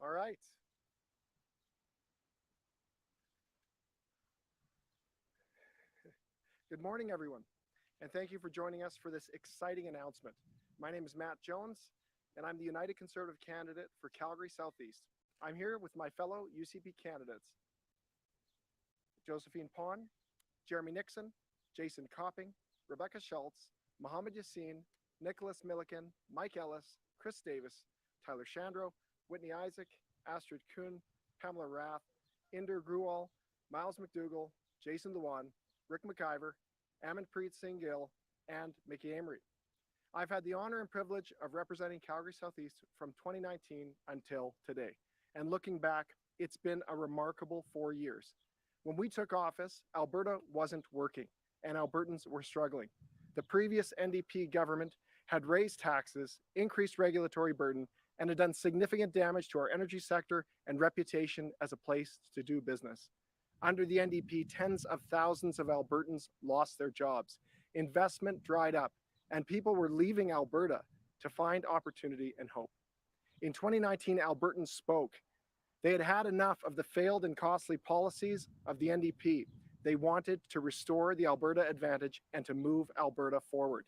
All right. Good morning, everyone, and thank you for joining us for this exciting announcement. My name is Matt Jones, and I'm the United Conservative candidate for Calgary Southeast. I'm here with my fellow UCP candidates, Josephine Pon, Jeremy Nixon, Jason Copping, Rebecca Schultz, Mohammed Yassin, Nicholas Milliken, Mike Ellis, Chris Davis, Tyler Shandro, Whitney Isaac, Astrid Kuhn, Pamela Rath, Inder Gruwal, Miles McDougall, Jason Dewan, Rick McIver, Amanpreet Singh Gill, and Mickey Amory. I've had the honor and privilege of representing Calgary Southeast from 2019 until today. And looking back, it's been a remarkable 4 years. When we took office, Alberta wasn't working and Albertans were struggling. The previous NDP government had raised taxes, increased regulatory burden, and had done significant damage to our energy sector and reputation as a place to do business. Under the NDP, tens of thousands of Albertans lost their jobs. Investment dried up, and people were leaving Alberta to find opportunity and hope. In 2019, Albertans spoke. They had had enough of the failed and costly policies of the NDP. They wanted to restore the Alberta advantage and to move Alberta forward.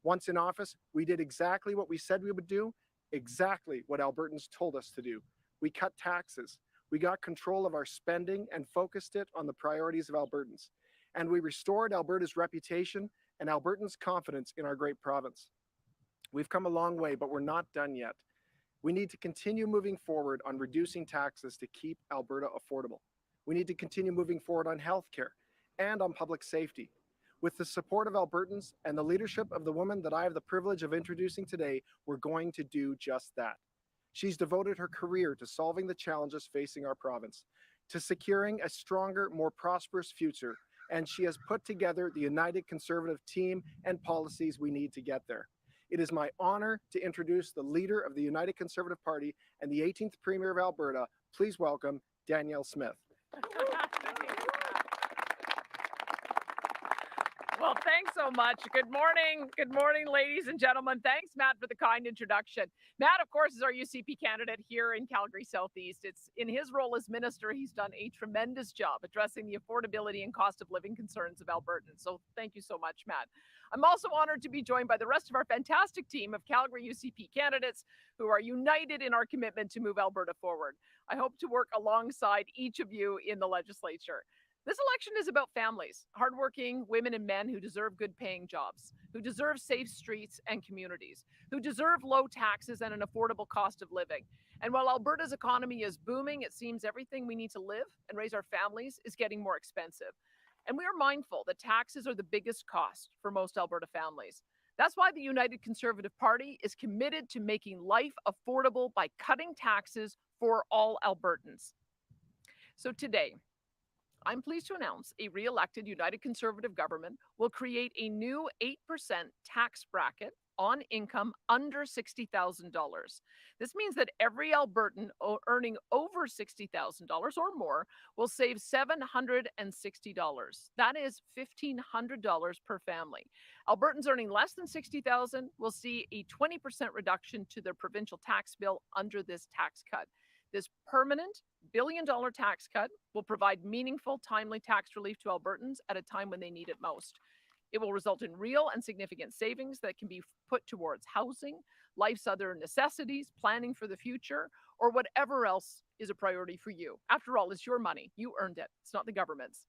Once in office, we did exactly what we said we would do, exactly what Albertans told us to do. We cut taxes. We got control of our spending and focused it on the priorities of Albertans. And we restored Alberta's reputation and Albertans' confidence in our great province. We've come a long way, but we're not done yet. We need to continue moving forward on reducing taxes to keep Alberta affordable. We need to continue moving forward on healthcare and on public safety. With the support of Albertans and the leadership of the woman that I have the privilege of introducing today, we're going to do just that. She's devoted her career to solving the challenges facing our province, to securing a stronger, more prosperous future, and she has put together the United Conservative team and policies we need to get there. It is my honor to introduce the leader of the United Conservative Party and the 18th Premier of Alberta. Please welcome Danielle Smith. Well, thanks so much. Good morning. Good morning, ladies and gentlemen. Thanks, Matt, for the kind introduction. Matt, of course, is our UCP candidate here in Calgary Southeast. It's in his role as minister, he's done a tremendous job addressing the affordability and cost of living concerns of Albertans. So thank you so much, Matt. I'm also honored to be joined by the rest of our fantastic team of Calgary UCP candidates who are united in our commitment to move Alberta forward. I hope to work alongside each of you in the legislature. This election is about families, hardworking women and men who deserve good paying jobs, who deserve safe streets and communities, who deserve low taxes and an affordable cost of living. And while Alberta's economy is booming, it seems everything we need to live and raise our families is getting more expensive. And we are mindful that taxes are the biggest cost for most Alberta families. That's why the United Conservative Party is committed to making life affordable by cutting taxes for all Albertans. So today, I'm pleased to announce a re-elected United Conservative government will create a new 8% tax bracket on income under $60,000. This means that every Albertan earning over $60,000 or more will save $760. That is $1,500 per family. Albertans earning less than $60,000 will see a 20% reduction to their provincial tax bill under this tax cut. This permanent billion-dollar tax cut will provide meaningful, timely tax relief to Albertans at a time when they need it most. It will result in real and significant savings that can be put towards housing, life's other necessities, planning for the future, or whatever else is a priority for you. After all, it's your money. You earned it. It's not the government's.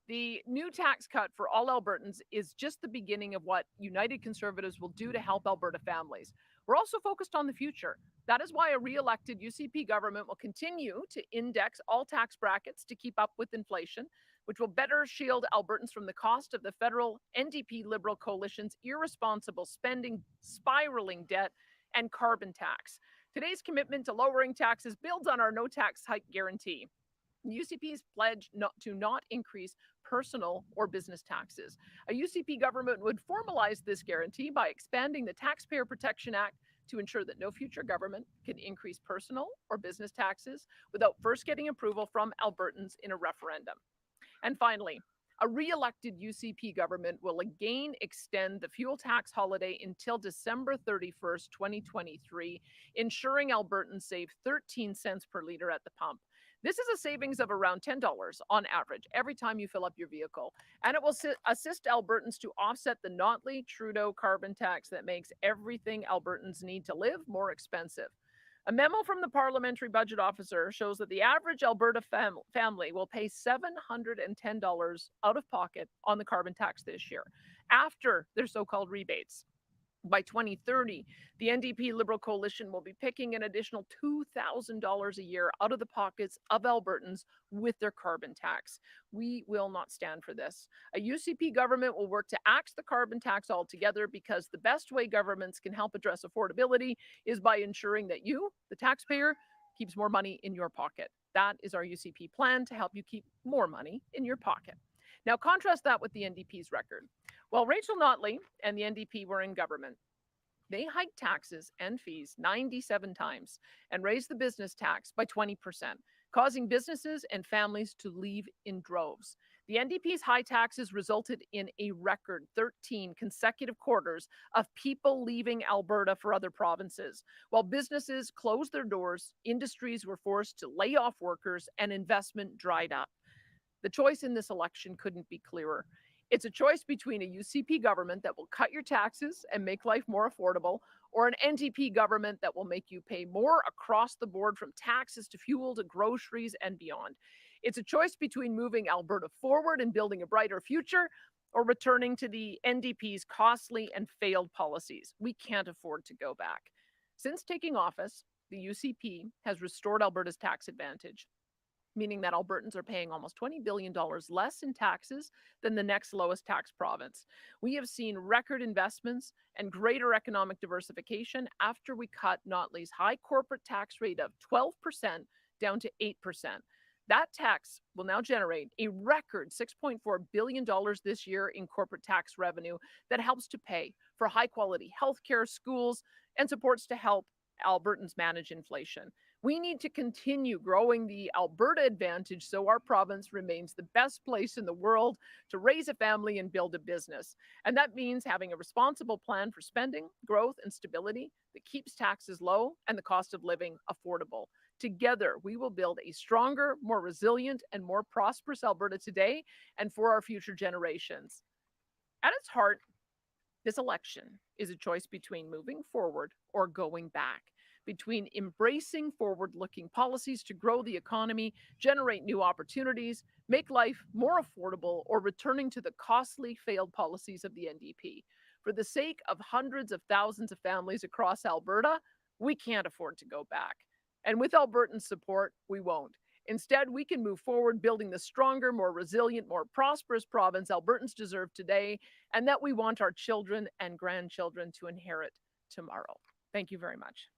The new tax cut for all Albertans is just the beginning of what United Conservatives will do to help Alberta families. We're also focused on the future. That is why a re-elected UCP government will continue to index all tax brackets to keep up with inflation, which will better shield Albertans from the cost of the federal NDP Liberal coalition's irresponsible spending, spiraling debt, and carbon tax. Today's commitment to lowering taxes builds on our no tax hike guarantee. UCP's pledge to not increase personal or business taxes. A UCP government would formalize this guarantee by expanding the Taxpayer Protection Act to ensure that no future government can increase personal or business taxes without first getting approval from Albertans in a referendum. And finally, a re-elected UCP government will again extend the fuel tax holiday until December 31st, 2023, ensuring Albertans save 13 cents per litre at the pump. This is a savings of around $10 on average every time you fill up your vehicle, and it will assist Albertans to offset the Notley-Trudeau carbon tax that makes everything Albertans need to live more expensive. A memo from the Parliamentary Budget Officer shows that the average Alberta family will pay $710 out of pocket on the carbon tax this year, after their so-called rebates. By 2030, the NDP Liberal Coalition will be picking an additional $2,000 a year out of the pockets of Albertans with their carbon tax. We will not stand for this. A UCP government will work to axe the carbon tax altogether, because the best way governments can help address affordability is by ensuring that you, the taxpayer, keeps more money in your pocket. That is our UCP plan to help you keep more money in your pocket. Now, contrast that with the NDP's record. While Rachel Notley and the NDP were in government, they hiked taxes and fees 97 times and raised the business tax by 20%, causing businesses and families to leave in droves. The NDP's high taxes resulted in a record 13 consecutive quarters of people leaving Alberta for other provinces. While businesses closed their doors, industries were forced to lay off workers, and investment dried up. The choice in this election couldn't be clearer. It's a choice between a UCP government that will cut your taxes and make life more affordable, or an NDP government that will make you pay more across the board, from taxes to fuel to groceries and beyond. It's a choice between moving Alberta forward and building a brighter future, or returning to the NDP's costly and failed policies. We can't afford to go back. Since taking office, the UCP has restored Alberta's tax advantage, meaning that Albertans are paying almost $20 billion less in taxes than the next lowest tax province. We have seen record investments and greater economic diversification after we cut Notley's high corporate tax rate of 12% down to 8%. That tax will now generate a record $6.4 billion this year in corporate tax revenue that helps to pay for high-quality healthcare, schools, and supports to help Albertans manage inflation. We need to continue growing the Alberta advantage so our province remains the best place in the world to raise a family and build a business. And that means having a responsible plan for spending, growth, and stability that keeps taxes low and the cost of living affordable. Together, we will build a stronger, more resilient, and more prosperous Alberta today and for our future generations. At its heart, this election is a choice between moving forward or going back, between embracing forward-looking policies to grow the economy, generate new opportunities, make life more affordable, or returning to the costly, failed policies of the NDP. For the sake of hundreds of thousands of families across Alberta, we can't afford to go back. And with Albertan support, we won't. Instead, we can move forward building the stronger, more resilient, more prosperous province Albertans deserve today, and that we want our children and grandchildren to inherit tomorrow. Thank you very much.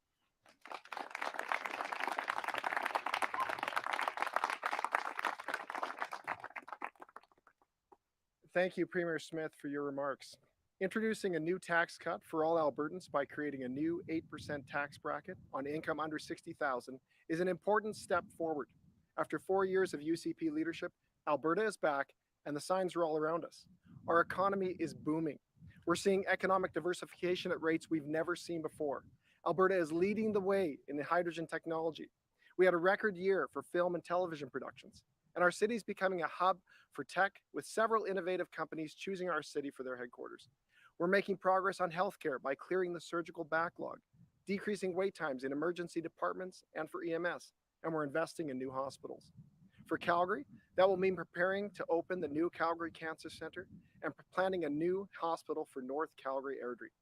Thank you, Premier Smith, for your remarks. Introducing a new tax cut for all Albertans by creating a new 8% tax bracket on income under $60,000 is an important step forward. After 4 years of UCP leadership, Alberta is back, and the signs are all around us. Our economy is booming. We're seeing economic diversification at rates we've never seen before. Alberta is leading the way in the hydrogen technology. We had a record year for film and television productions, and our city is becoming a hub for tech, with several innovative companies choosing our city for their headquarters. We're making progress on healthcare by clearing the surgical backlog, decreasing wait times in emergency departments and for EMS, and we're investing in new hospitals. For Calgary, that will mean preparing to open the new Calgary Cancer Centre and planning a new hospital for North Calgary Airdrie.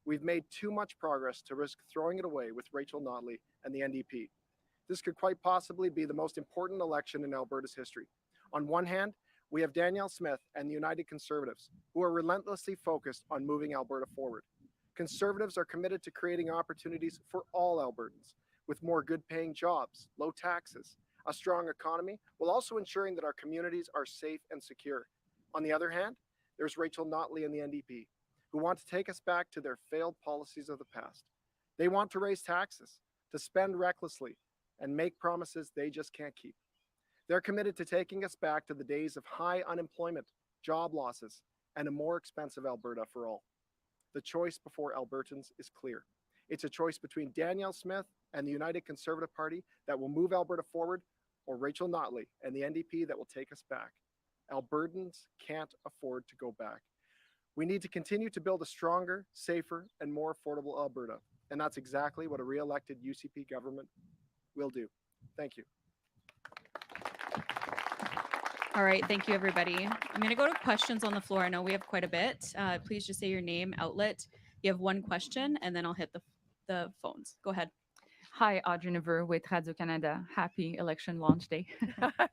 We've made too much progress to risk throwing it away with Rachel Notley and the NDP. This could quite possibly be the most important election in Alberta's history. On one hand, we have Danielle Smith and the United Conservatives, who are relentlessly focused on moving Alberta forward. Conservatives are committed to creating opportunities for all Albertans, with more good-paying jobs, low taxes, a strong economy, while also ensuring that our communities are safe and secure. On the other hand, there's Rachel Notley and the NDP, who want to take us back to their failed policies of the past. They want to raise taxes, to spend recklessly, and make promises they just can't keep. They're committed to taking us back to the days of high unemployment, job losses, and a more expensive Alberta for all. The choice before Albertans is clear. It's a choice between Danielle Smith and the United Conservative Party that will move Alberta forward, or Rachel Notley and the NDP that will take us back. Albertans can't afford to go back. We need to continue to build a stronger, safer, and more affordable Alberta, and that's exactly what a re-elected UCP government will do. Thank you. All right, thank you, everybody. I'm going to go to questions on the floor. I know we have quite a bit. Please just say your name, outlet, You have one question, and then I'll hit the phones. Go ahead. Hi, Audrey Neveu with Radio-Canada. Happy election launch day.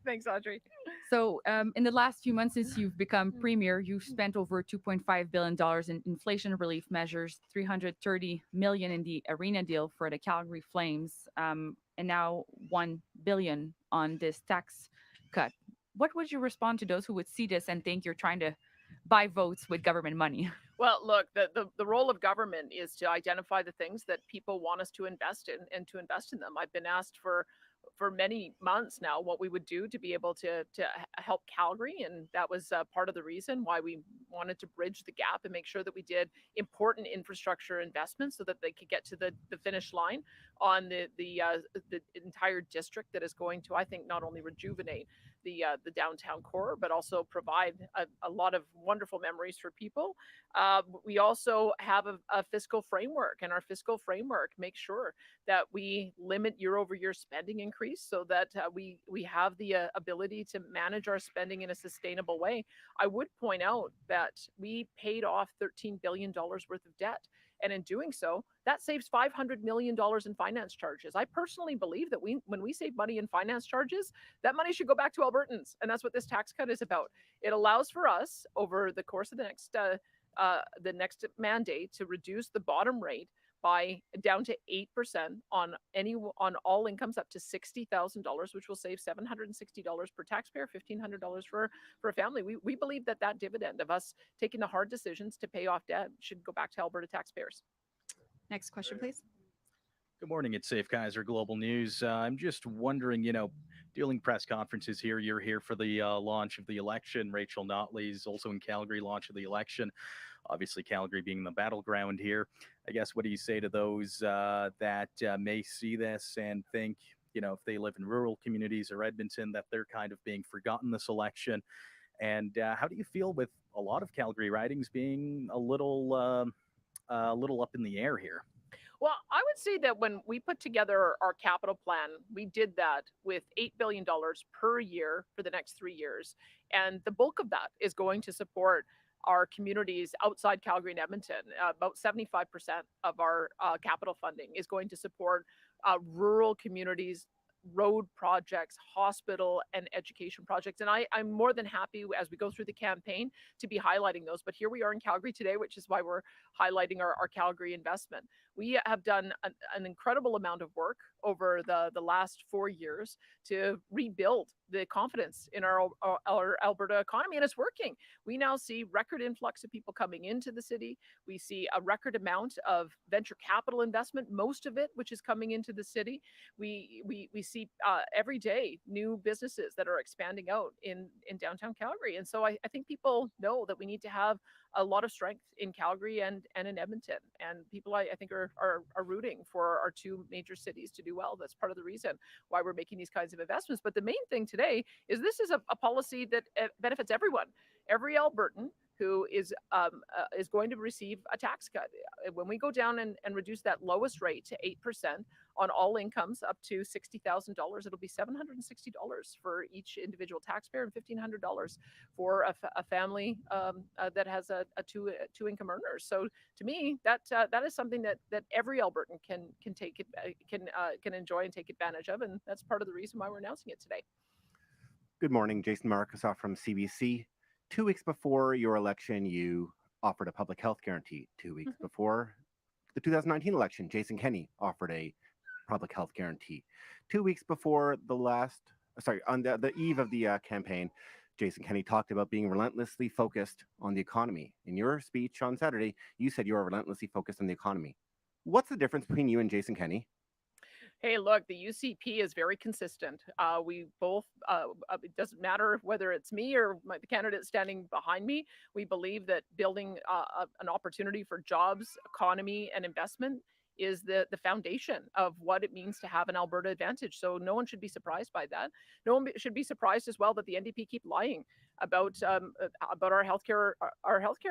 Thanks, Audrey. So, in the last few months since you've become premier, you've spent over $2.5 billion in inflation relief measures, $330 million in the arena deal for the Calgary Flames, and now $1 billion on this tax cut. What would you respond to those who would see this and think you're trying to buy votes with government money? Well, look, the role of government is to identify the things that people want us to invest in and to invest in them. I've been asked for many months now what we would do to be able to help Calgary, and that was part of the reason why we wanted to bridge the gap and make sure that we did important infrastructure investments so that they could get to the finish line on the entire district that is going to, I think, not only rejuvenate the downtown core, but also provide a lot of wonderful memories for people. We also have a fiscal framework, and our fiscal framework makes sure that we limit year-over-year spending increase so that we have the ability to manage our spending in a sustainable way. I would point out that we paid off $13 billion worth of debt. And in doing so, that saves $500 million in finance charges. I personally believe that when we save money in finance charges, that money should go back to Albertans. And that's what this tax cut is about. It allows for us over the course of the next mandate to reduce the bottom rate by down to 8% on all incomes up to $60,000, which will save $760 per taxpayer, $1,500 for a family. We believe that dividend of us taking the hard decisions to pay off debt should go back to Alberta taxpayers. Next question, please. Good morning. It's Safe Kaiser Global News. I'm just wondering, dealing press conferences here. You're here for the launch of the election. Rachel Notley's also in Calgary, launch of the election. Obviously, Calgary being the battleground here. I guess, what do you say to those that may see this and think, if they live in rural communities or Edmonton, that they're kind of being forgotten this election? And how do you feel with a lot of Calgary ridings being a little up in the air here? Well, I would say that when we put together our capital plan, we did that with $8 billion per year for the next 3 years. And the bulk of that is going to support our communities outside Calgary and Edmonton. About 75% of our capital funding is going to support rural communities, road projects, hospital and education projects. And I'm more than happy as we go through the campaign to be highlighting those. But here we are in Calgary today, which is why we're highlighting our Calgary investment. We have done an incredible amount of work over the last 4 years to rebuild the confidence in our Alberta economy, and it's working. We now see record influx of people coming into the city. We see a record amount of venture capital investment, most of it which is coming into the city. We see every day new businesses that are expanding out in downtown Calgary. And so I think people know that we need to have a lot of strength in Calgary and in Edmonton. And people, I think, are rooting for our two major cities to do well. That's part of the reason why we're making these kinds of investments. But the main thing today is this is a policy that benefits everyone. Every Albertan who is going to receive a tax cut. When we go down and reduce that lowest rate to 8% on all incomes up to $60,000, it'll be $760 for each individual taxpayer and $1,500 for a family that has a two income earners. So to me, that is something that every Albertan can enjoy and take advantage of, and that's part of the reason why we're announcing it today. Good morning, Jason Marcussoff from CBC. 2 weeks before your election, you offered a public health guarantee. 2 weeks before the 2019 election, Jason Kenney offered a public health guarantee. 2 weeks before on the eve of the campaign, Jason Kenney talked about being relentlessly focused on the economy. In your speech on Saturday, you said you are relentlessly focused on the economy. What's the difference between you and Jason Kenney? Hey, look, the UCP is very consistent. We both, it doesn't matter whether it's me or the candidate standing behind me. We believe that building an opportunity for jobs, economy, and investment is the foundation of what it means to have an Alberta advantage. So no one should be surprised by that. No one should be surprised as well that the NDP keep lying about our healthcare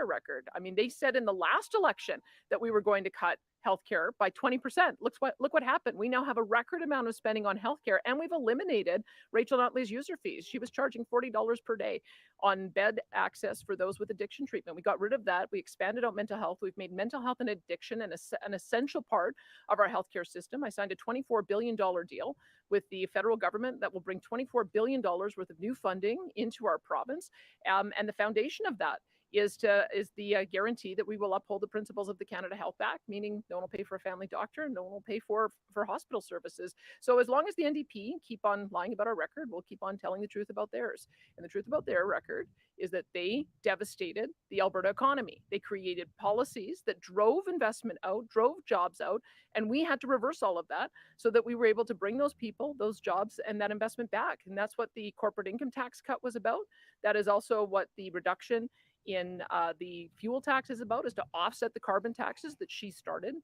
record. I mean, they said in the last election that we were going to cut healthcare by 20%. Look what happened. We now have a record amount of spending on healthcare, and we've eliminated Rachel Notley's user fees. She was charging $40 per day on bed access for those with addiction treatment. We got rid of that. We expanded out mental health. We've made mental health and addiction an essential part of our healthcare system. I signed a $24 billion deal with the federal government that will bring $24 billion worth of new funding into our province. And the foundation of that is the guarantee that we will uphold the principles of the Canada Health Act, meaning no one will pay for a family doctor, no one will pay for hospital services. So as long as the NDP keep on lying about our record, we'll keep on telling the truth about theirs. And the truth about their record is that they devastated the Alberta economy. They created policies that drove investment out, drove jobs out, and we had to reverse all of that so that we were able to bring those people, those jobs, and that investment back. And that's what the corporate income tax cut was about. That is also what the reduction in the fuel tax is about, is to offset the carbon taxes that she started.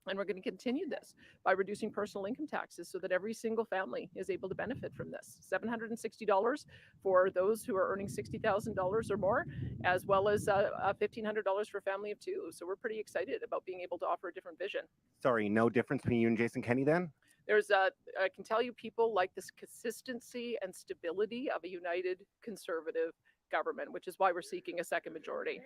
And we're going to continue this by reducing personal income taxes so that every single family is able to benefit from this. $760 for those who are earning $60,000 or more, as well as $1,500 for a family of two. So we're pretty excited about being able to offer a different vision. Sorry, no difference between you and Jason Kenney then? I can tell you, people like this consistency and stability of a united conservative government, which is why we're seeking a second majority.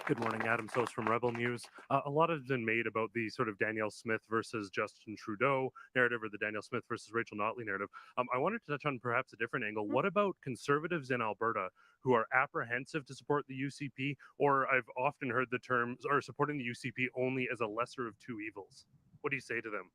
Good morning, Adam Sos from Rebel News. A lot has been made about the sort of Danielle Smith versus Justin Trudeau narrative, or the Danielle Smith versus Rachel Notley narrative. I wanted to touch on perhaps a different angle. What about conservatives in Alberta who are apprehensive to support the UCP, or I've often heard the terms, are supporting the UCP only as a lesser of two evils? What do you say to them?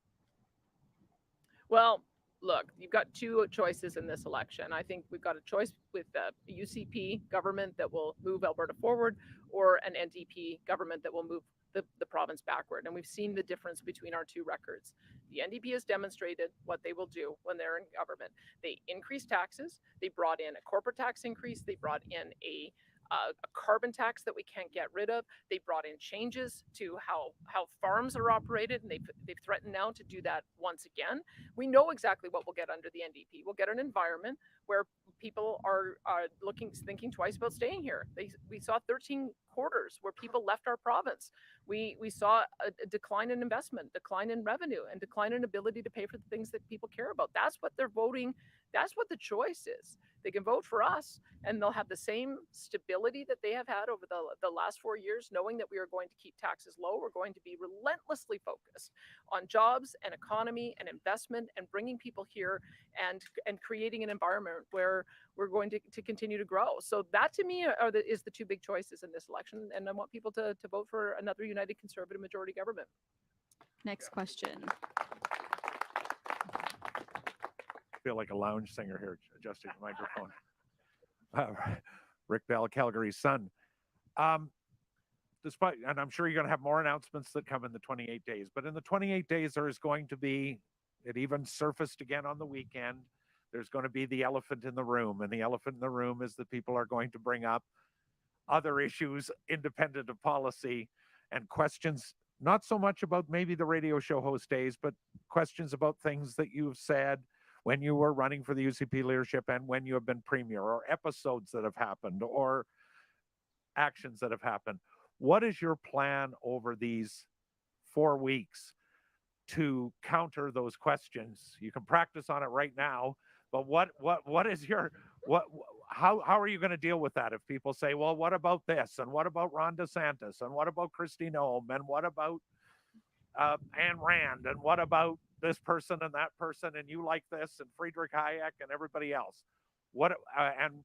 Well, look, you've got two choices in this election. I think we've got a choice with a UCP government that will move Alberta forward, or an NDP government that will move the province backward. And we've seen the difference between our two records. The NDP has demonstrated what they will do when they're in government. They increased taxes. They brought in a corporate tax increase. They brought in a carbon tax that we can't get rid of. They brought in changes to how farms are operated, and they've threatened now to do that once again. We know exactly what we'll get under the NDP. We'll get an environment where people are thinking twice about staying here. We saw 13 quarters where people left our province. We saw a decline in investment, decline in revenue, and decline in ability to pay for the things that people care about. That's what they're voting. That's what the choice is. They can vote for us, and they'll have the same stability that they have had over the last 4 years, knowing that we are going to keep taxes low. We're going to be relentlessly focused on jobs and economy and investment and bringing people here and creating an environment where we're going to continue to grow. So that, to me, is the two big choices in this election. And I want people to vote for another united conservative majority government. Next question. Feel like a lounge singer here, adjusting the microphone. Rick Bell, Calgary's Sun. Despite, and I'm sure you're going to have more announcements that come in the 28 days, but in the 28 days, there is going to be, it even surfaced again on the weekend, there's going to be the elephant in the room. And the elephant in the room is that people are going to bring up other issues independent of policy and questions, not so much about maybe the radio show host days, but questions about things that you've said when you were running for the UCP leadership and when you have been premier, or episodes that have happened, or actions that have happened. What is your plan over these 4 weeks to counter those questions? You can practice on it right now, but what is your, how are you going to deal with that if people say, well, what about this? And what about Ron DeSantis? And what about Kristi Noem? And what about Ayn Rand? And what about this person and that person, and you like this, and Friedrich Hayek and everybody else? What and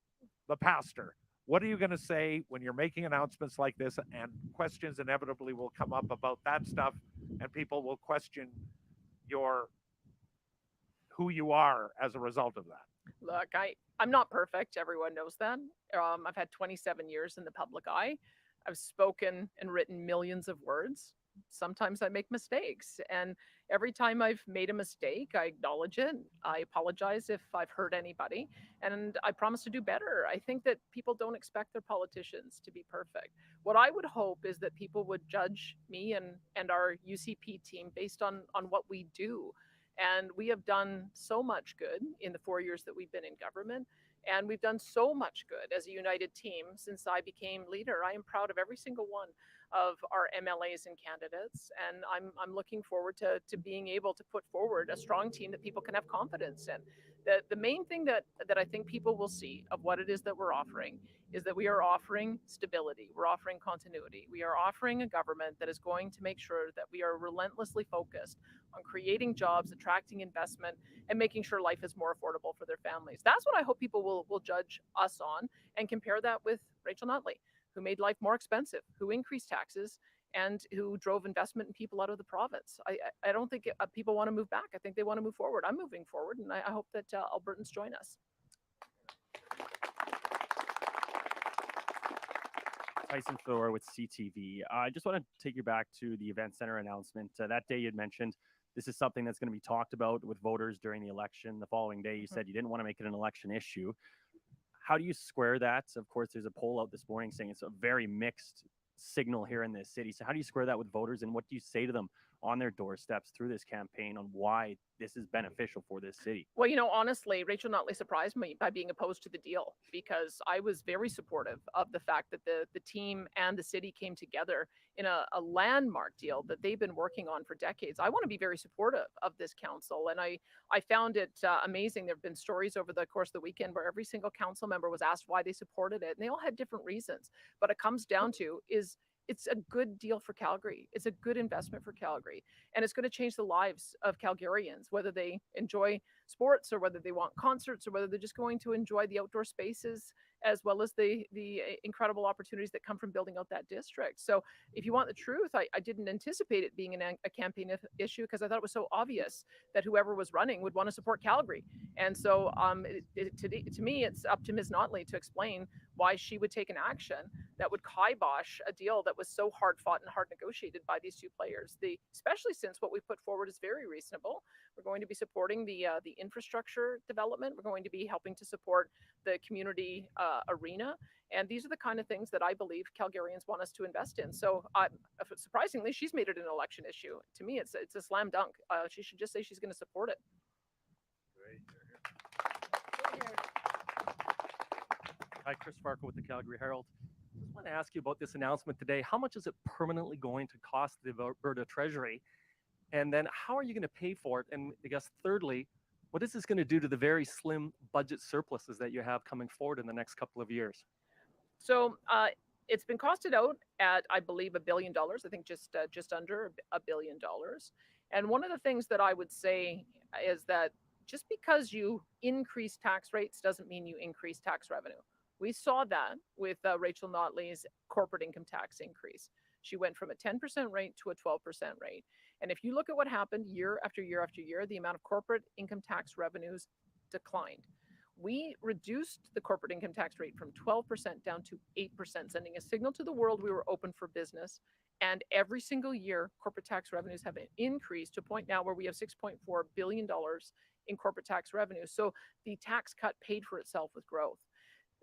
the pastor? What are you going to say when you're making announcements like this, and questions inevitably will come up about that stuff, and people will question who you are as a result of that? Look, I'm not perfect. Everyone knows that. I've had 27 years in the public eye. I've spoken and written millions of words. Sometimes I make mistakes, and every time I've made a mistake, I acknowledge it. I apologize if I've hurt anybody, and I promise to do better. I think that people don't expect their politicians to be perfect. What I would hope is that people would judge me and our UCP team based on what we do. And we have done so much good in the 4 years that we've been in government. And we've done so much good as a united team since I became leader. I am proud of every single one of our MLAs and candidates, and I'm looking forward to being able to put forward a strong team that people can have confidence in. The main thing that I think people will see of what it is that we're offering is that we are offering stability, we're offering continuity, we are offering a government that is going to make sure that we are relentlessly focused on creating jobs, attracting investment, and making sure life is more affordable for their families. That's what I hope people will judge us on, and compare that with Rachel Notley, who made life more expensive, who increased taxes, and who drove investment in people out of the province. I don't think people want to move back. I think they want to move forward. I'm moving forward, and I hope that Albertans join us. Tyson Thor with CTV. I just want to take you back to the event center announcement. That day you had mentioned this is something that's going to be talked about with voters during the election. The following day you said you didn't want to make it an election issue. How do you square that? Of course, there's a poll out this morning saying it's a very mixed signal here in this city. So how do you square that with voters, and what do you say to them on their doorsteps through this campaign on why this is beneficial for this city? Well, honestly, Rachel Notley surprised me by being opposed to the deal, because I was very supportive of the fact that the team and the city came together in a landmark deal that they've been working on for decades. I want to be very supportive of this council, and I found it amazing. There have been stories over the course of the weekend where every single council member was asked why they supported it, and they all had different reasons. But it comes down to is it's a good deal for Calgary. It's a good investment for Calgary. And it's going to change the lives of Calgarians, whether they enjoy sports or whether they want concerts or whether they're just going to enjoy the outdoor spaces, as well as the incredible opportunities that come from building out that district. So if you want the truth, I didn't anticipate it being a campaign issue, because I thought it was so obvious that whoever was running would want to support Calgary. And so to me, it's up to Ms. Notley to explain why she would take an action that would kibosh a deal that was so hard fought and hard negotiated by these two players. Especially since what we put forward is very reasonable. We're going to be supporting the infrastructure development. We're going to be helping to support the community arena. And these are the kind of things that I believe Calgarians want us to invest in. So surprisingly, she's made it an election issue. To me, it's a slam dunk. She should just say she's going to support it. Hi, Chris Farco with the Calgary Herald. I just want to ask you about this announcement today. How much is it permanently going to cost the Alberta Treasury? And then how are you going to pay for it? And I guess thirdly, what is this going to do to the very slim budget surpluses that you have coming forward in the next couple of years? So it's been costed out at, I believe, $1 billion. I think just under $1 billion. And one of the things that I would say is that just because you increase tax rates doesn't mean you increase tax revenue. We saw that with Rachel Notley's corporate income tax increase. She went from a 10% rate to a 12% rate. And if you look at what happened year after year after year, the amount of corporate income tax revenues declined. We reduced the corporate income tax rate from 12% down to 8%, sending a signal to the world we were open for business. And every single year, corporate tax revenues have increased to a point now where we have $6.4 billion in corporate tax revenue. So the tax cut paid for itself with growth.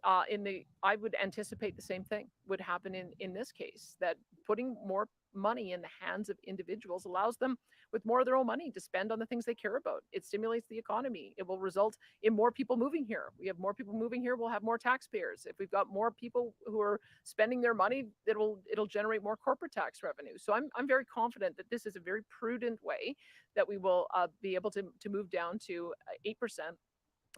I would anticipate the same thing would happen in this case, that putting more money in the hands of individuals allows them with more of their own money to spend on the things they care about. It stimulates the economy. It will result in more people moving here. We have more people moving here, we'll have more taxpayers. If we've got more people who are spending their money, it'll generate more corporate tax revenue. So I'm very confident that this is a very prudent way that we will be able to move down to 8%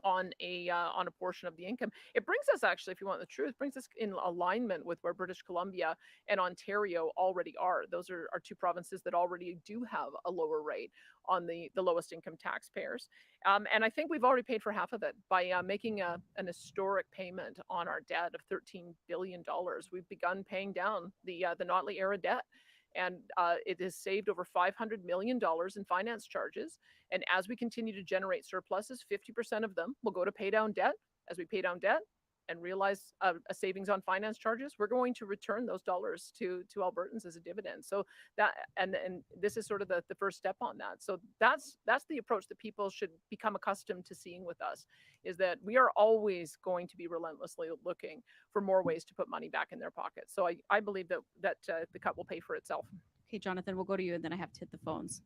on a portion of the income. It brings us, actually, if you want the truth, brings us in alignment with where British Columbia and Ontario already are. Those are two provinces that already do have a lower rate on the lowest income taxpayers. And I think we've already paid for half of it by making an historic payment on our debt of $13 billion. We've begun paying down the Notley era debt. And it has saved over $500 million in finance charges. And as we continue to generate surpluses, 50% of them will go to pay down debt. As we pay down debt and realize a savings on finance charges, we're going to return those dollars to Albertans as a dividend. So that and this is sort of the first step on that. So that's the approach that people should become accustomed to seeing with us, is that we are always going to be relentlessly looking for more ways to put money back in their pockets. So I believe that the cut will pay for itself. Okay, Jonathan, we'll go to you, and then I have to hit the phones.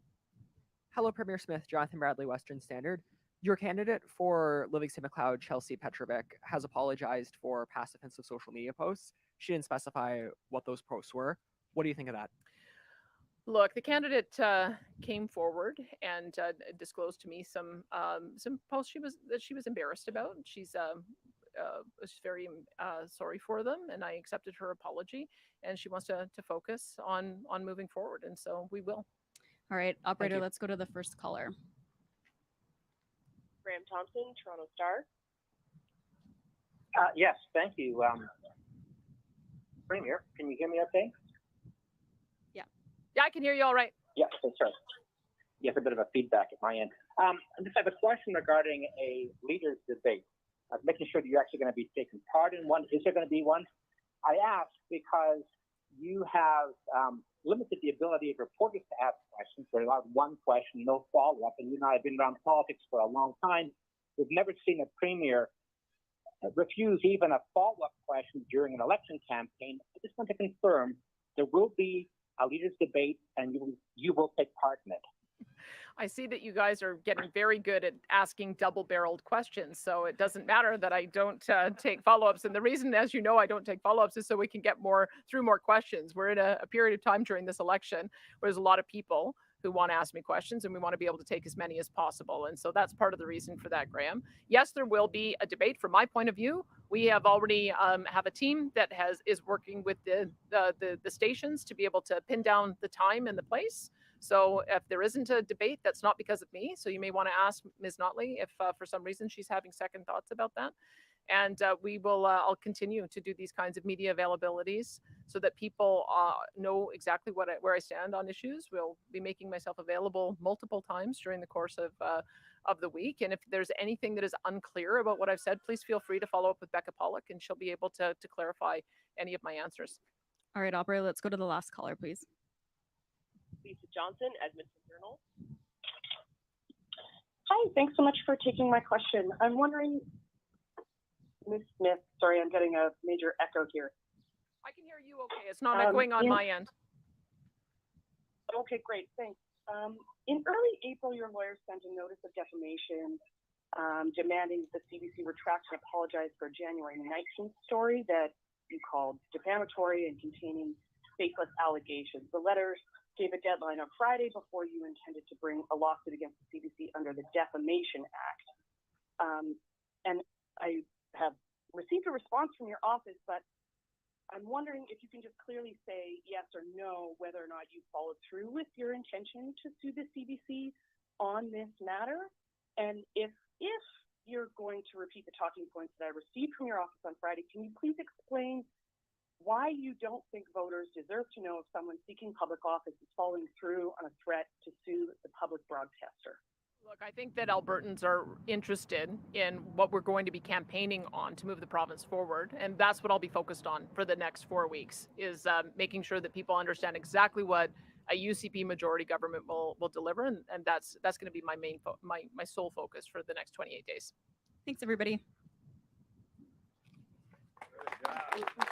Hello, Premier Smith. Jonathan Bradley, Western Standard. Your candidate for Livingston McLeod, Chelsea Petrovic, has apologized for past offensive social media posts. She didn't specify what those posts were. What do you think of that? Look, the candidate came forward and disclosed to me some posts that she was embarrassed about. She's was very sorry for them, and I accepted her apology. And she wants to focus on moving forward, and so we will. All right, operator, let's go to the first caller. Graham Thompson, Toronto Star. Yes, thank you. Premier, can you hear me okay? Yeah, I can hear you all right. Yeah, okay, sorry. Yes, a bit of a feedback at my end. I just have a question regarding a leaders debate. Making sure that you're actually going to be taking part in one. Is there going to be one? I ask because you have limited the ability of reporters to ask questions. They're allowed one question, no follow-up. And you and I have been around politics for a long time. We've never seen a premier refuse even a follow-up question during an election campaign. I just want to confirm there will be a leaders debate and you will take part in it. I see that you guys are getting very good at asking double-barreled questions, so it doesn't matter that I don't take follow-ups. And the reason, as you know, I don't take follow-ups is so we can get through more questions. We're in a period of time during this election where there's a lot of people who want to ask me questions, and we want to be able to take as many as possible. And so that's part of the reason for that, Graham. Yes, there will be a debate. From my point of view, we have already have a team that is working with the stations to be able to pin down the time and the place. So if there isn't a debate, that's not because of me. So you may want to ask Ms. Notley if for some reason she's having second thoughts about that. And we will, I'll continue to do these kinds of media availabilities so that people know exactly where I stand on issues. We'll be making myself available multiple times during the course of the week. And if there's anything that is unclear about what I've said, please feel free to follow up with Becca Pollock and she'll be able to clarify any of my answers. All right, operator, let's go to the last caller, please. Lisa Johnson, Edmonton Journal. Hi, thanks so much for taking my question. I'm wondering, Ms. Smith, sorry, I'm getting a major echo here. I can hear you okay. It's not echoing on my end. Okay, great, thanks. In early April, your lawyer sent a notice of defamation demanding that the CBC retract and apologize for a January 19th story that you called defamatory and containing baseless allegations. The letter gave a deadline on Friday before you intended to bring a lawsuit against the CBC under the Defamation Act. And I have received a response from your office, but I'm wondering if you can just clearly say yes or no whether or not you followed through with your intention to sue the CBC on this matter. And if you're going to repeat the talking points that I received from your office on Friday, can you please explain why you don't think voters deserve to know if someone seeking public office is following through on a threat to sue the public broadcaster? Look, I think that Albertans are interested in what we're going to be campaigning on to move the province forward. And that's what I'll be focused on for the next 4 weeks, is making sure that people understand exactly what a UCP majority government will deliver. And that's going to be my my sole focus for the next 28 days. Thanks, everybody. Good job.